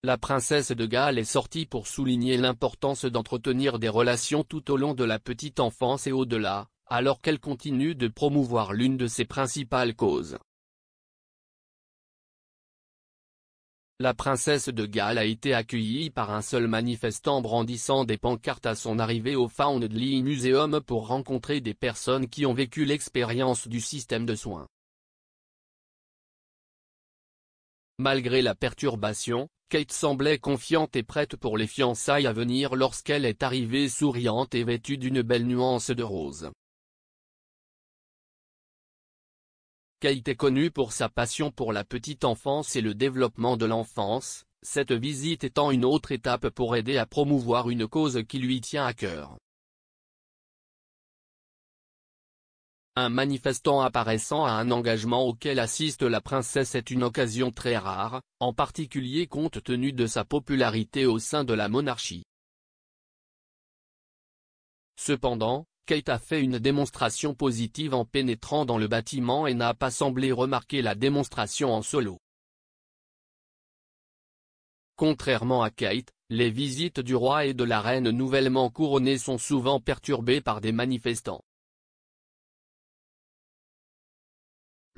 La princesse de Galles est sortie pour souligner l'importance d'entretenir des relations tout au long de la petite enfance et au-delà, alors qu'elle continue de promouvoir l'une de ses principales causes. La princesse de Galles a été accueillie par un seul manifestant brandissant des pancartes à son arrivée au Foundling Museum pour rencontrer des personnes qui ont vécu l'expérience du système de soins. Malgré la perturbation, Kate semblait confiante et prête pour les fiançailles à venir lorsqu'elle est arrivée souriante et vêtue d'une belle nuance de rose. Kate est connue pour sa passion pour la petite enfance et le développement de l'enfance, cette visite étant une autre étape pour aider à promouvoir une cause qui lui tient à cœur. Un manifestant apparaissant à un engagement auquel assiste la princesse est une occasion très rare, en particulier compte tenu de sa popularité au sein de la monarchie. Cependant, Kate a fait une démonstration positive en pénétrant dans le bâtiment et n'a pas semblé remarquer la démonstration en solo. Contrairement à Kate, les visites du roi et de la reine nouvellement couronnés sont souvent perturbées par des manifestants.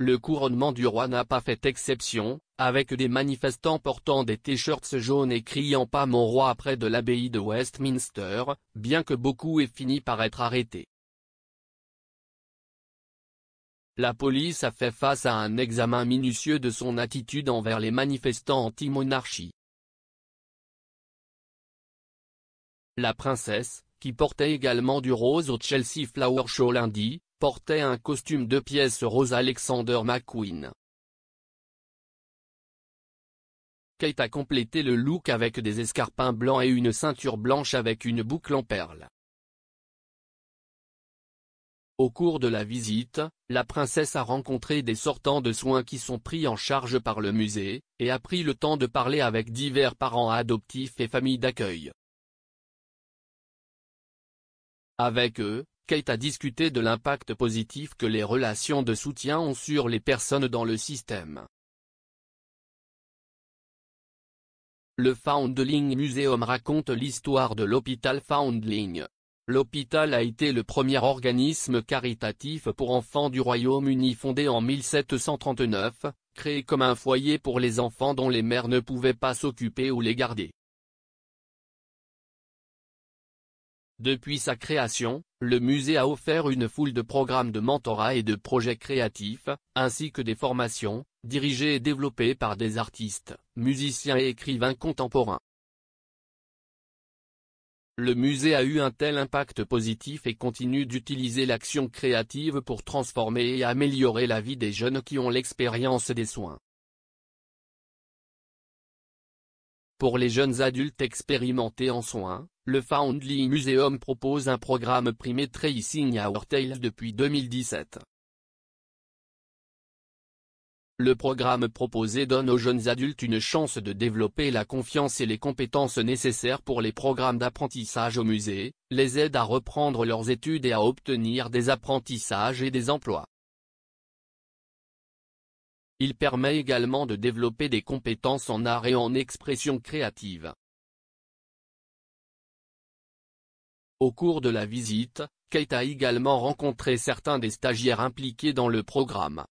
Le couronnement du roi n'a pas fait exception, avec des manifestants portant des t-shirts jaunes et criant « Pas mon roi » près de l'abbaye de Westminster, bien que beaucoup aient fini par être arrêtés. La police a fait face à un examen minutieux de son attitude envers les manifestants anti-monarchie. La princesse, qui portait également du rose au Chelsea Flower Show lundi, portait un costume 2 pièces rose Alexander McQueen. Kate a complété le look avec des escarpins blancs et une ceinture blanche avec une boucle en perles. Au cours de la visite, la princesse a rencontré des sortants de soins qui sont pris en charge par le musée, et a pris le temps de parler avec divers parents adoptifs et familles d'accueil. Avec eux, Kate a discuté de l'impact positif que les relations de soutien ont sur les personnes dans le système. Le Foundling Museum raconte l'histoire de l'hôpital Foundling. L'hôpital a été le premier organisme caritatif pour enfants du Royaume-Uni fondé en 1739, créé comme un foyer pour les enfants dont les mères ne pouvaient pas s'occuper ou les garder. Depuis sa création, le musée a offert une foule de programmes de mentorat et de projets créatifs, ainsi que des formations, dirigées et développées par des artistes, musiciens et écrivains contemporains. Le musée a eu un tel impact positif et continue d'utiliser l'action créative pour transformer et améliorer la vie des jeunes qui ont l'expérience des soins. Pour les jeunes adultes expérimentés en soins, le Foundling Museum propose un programme primé Tracing Our Tales depuis 2017. Le programme proposé donne aux jeunes adultes une chance de développer la confiance et les compétences nécessaires pour les programmes d'apprentissage au musée, les aide à reprendre leurs études et à obtenir des apprentissages et des emplois. Il permet également de développer des compétences en art et en expression créative. Au cours de la visite, Kate a également rencontré certains des stagiaires impliqués dans le programme.